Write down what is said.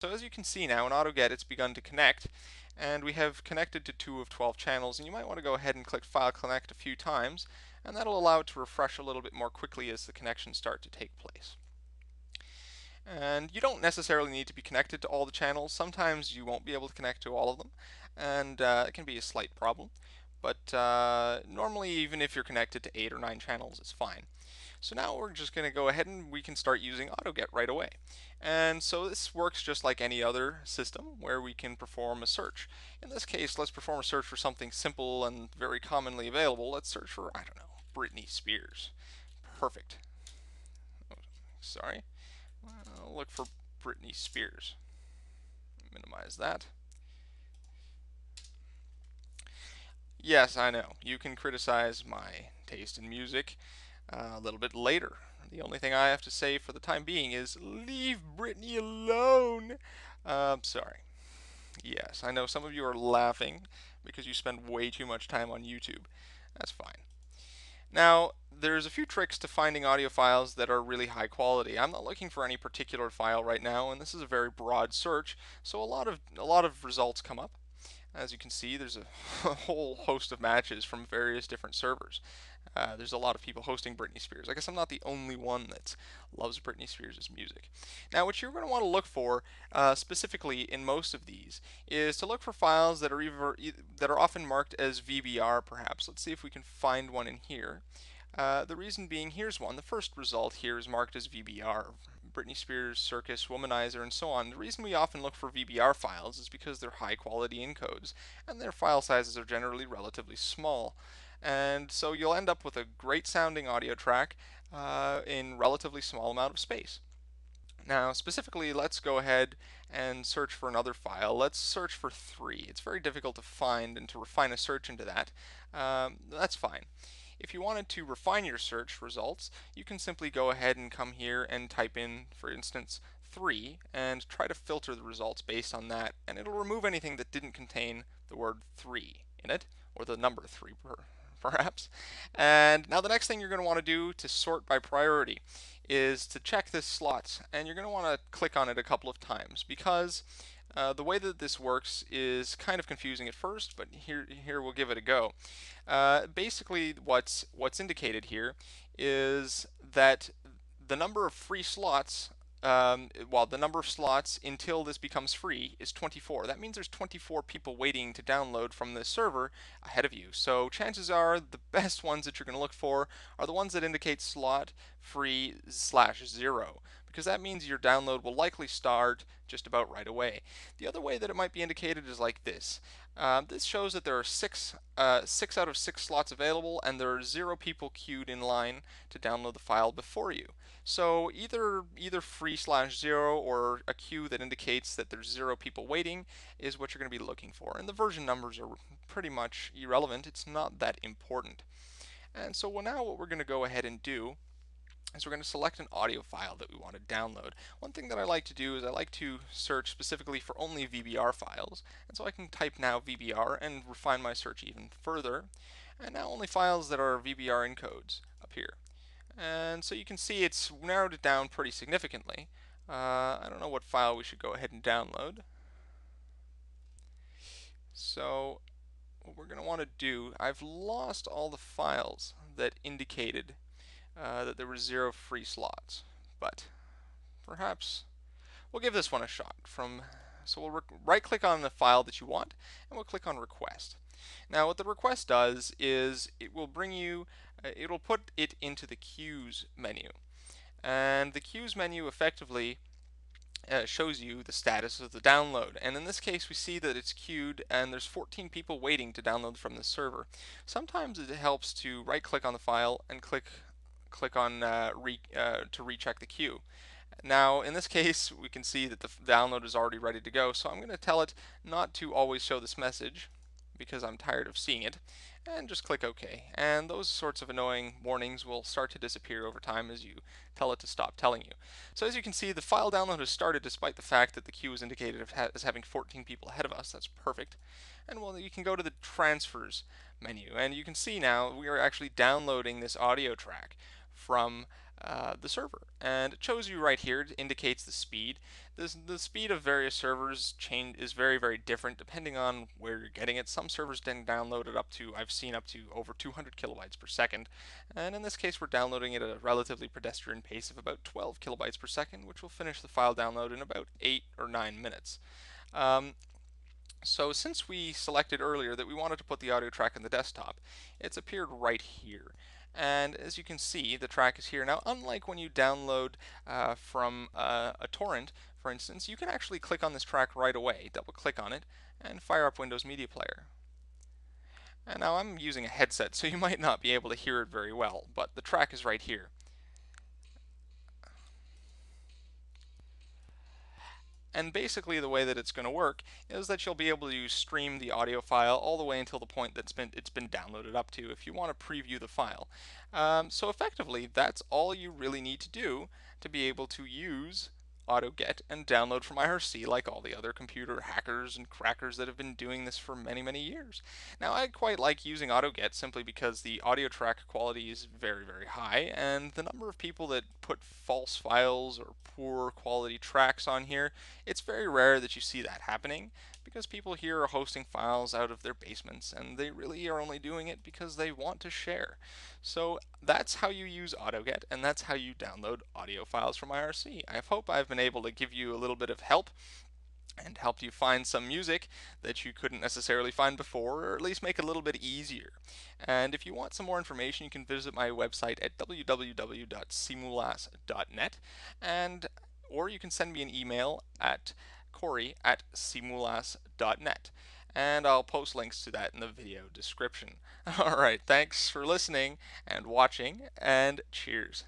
So as you can see now in AutoGet it's begun to connect, and we have connected to 2 of 12 channels, and you might want to go ahead and click File Connect a few times, and that'll allow it to refresh a little bit more quickly as the connections start to take place. And you don't necessarily need to be connected to all the channels. Sometimes you won't be able to connect to all of them, and it can be a slight problem. But normally, even if you're connected to 8 or 9 channels, it's fine. So now we're just going to go ahead and we can start using AutoGet right away. And so this works just like any other system where we can perform a search. In this case, let's perform a search for something simple and very commonly available. Let's search for, I don't know, Britney Spears. Perfect. Oh, sorry. I'll look for Britney Spears. Minimize that. Yes, I know. You can criticize my taste in music a little bit later. The only thing I have to say for the time being is leave Britney alone. Sorry. Yes, I know some of you are laughing because you spend way too much time on YouTube. That's fine. Now, there's a few tricks to finding audio files that are really high quality. I'm not looking for any particular file right now, and this is a very broad search, so a lot of results come up. As you can see, there's a whole host of matches from various different servers. There's a lot of people hosting Britney Spears. I guess I'm not the only one that loves Britney Spears' music. Now, what you're going to want to look for, specifically in most of these, is to look for files that are often marked as VBR, perhaps. Let's see if we can find one in here. The reason being, here's one. The first result here is marked as VBR. Britney Spears, Circus, Womanizer, and so on. The reason we often look for VBR files is because they're high quality encodes, and their file sizes are generally relatively small. And so you'll end up with a great sounding audio track in relatively small amount of space. Now, specifically, let's go ahead and search for another file. Let's search for 3. It's very difficult to find, and to refine a search into that, that's fine. If you wanted to refine your search results, you can simply go ahead and come here and type in, for instance, 3, and try to filter the results based on that, and it'll remove anything that didn't contain the word 3 in it, or the number 3 perhaps. And now the next thing you're going to want to do to sort by priority is to check this slots, and you're going to want to click on it a couple of times because the way that this works is kind of confusing at first, but here we'll give it a go. Basically, what's indicated here is that the number of free slots, well, the number of slots until this becomes free is 24. That means there's 24 people waiting to download from the server ahead of you. So chances are the best ones that you're going to look for are the ones that indicate slot free /0, because that means your download will likely start just about right away. The other way that it might be indicated is like this. This shows that there are 6 out of 6 slots available, and there are 0 people queued in line to download the file before you. So either free /0 or a queue that indicates that there's 0 people waiting is what you're going to be looking for. And the version numbers are pretty much irrelevant. It's not that important. And so now what we're going to go ahead and do is we're going to select an audio file that we want to download. One thing that I like to do is I like to search specifically for only VBR files, and so I can type now VBR and refine my search even further, and now only files that are VBR encodes appear. And so you can see it's narrowed it down pretty significantly. I don't know what file we should go ahead and download. So what we're going to want to do, I've lost all the files that indicated that there were 0 free slots, but perhaps we'll give this one a shot. So we'll right click on the file that you want, and we'll click on request. Now what the request does is it will bring you, it'll put it into the queues menu, and the queues menu effectively shows you the status of the download. And in this case we see that it's queued and there's 14 people waiting to download from the server. Sometimes it helps to right click on the file and click on to recheck the queue. Now in this case we can see that the download is already ready to go, so I'm going to tell it not to always show this message because I'm tired of seeing it, and just click OK. And those sorts of annoying warnings will start to disappear over time as you tell it to stop telling you. So as you can see, the file download has started despite the fact that the queue is indicated as having 14 people ahead of us. That's perfect. And well, you can go to the transfers menu, and you can see now we are actually downloading this audio track from the server. And it shows you right here, it indicates the speed. The speed of various servers is very, very different depending on where you're getting it. Some servers then download it up to, I've seen up to over 200 kilobytes per second. And in this case, we're downloading it at a relatively pedestrian pace of about 12 kilobytes per second, which will finish the file download in about 8 or 9 minutes. Um, so since we selected earlier that we wanted to put the audio track on the desktop, it's appeared right here. And as you can see, the track is here. Now, unlike when you download from a torrent, for instance, you can actually click on this track right away, double click on it, and fire up Windows Media Player. And now I'm using a headset, so you might not be able to hear it very well, but the track is right here. And basically the way that it's going to work is that you'll be able to stream the audio file all the way until the point that it's been downloaded up to if you want to preview the file. So effectively, that's all you really need to do to be able to use AutoGet and download from IRC like all the other computer hackers and crackers that have been doing this for many, many years. Now, I quite like using AutoGet simply because the audio track quality is very, very high, and the number of people that put false files or poor quality tracks on here, it's very rare that you see that happening because people here are hosting files out of their basements and they really are only doing it because they want to share. So that's how you use AutoGet and that's how you download audio files from IRC. I hope I've been able to give you a little bit of help and helped you find some music that you couldn't necessarily find before, or at least make it a little bit easier. And if you want some more information, you can visit my website at www.simulas.net, and or you can send me an email at corey@simulas.net, and I'll post links to that in the video description. Alright, thanks for listening and watching, and cheers.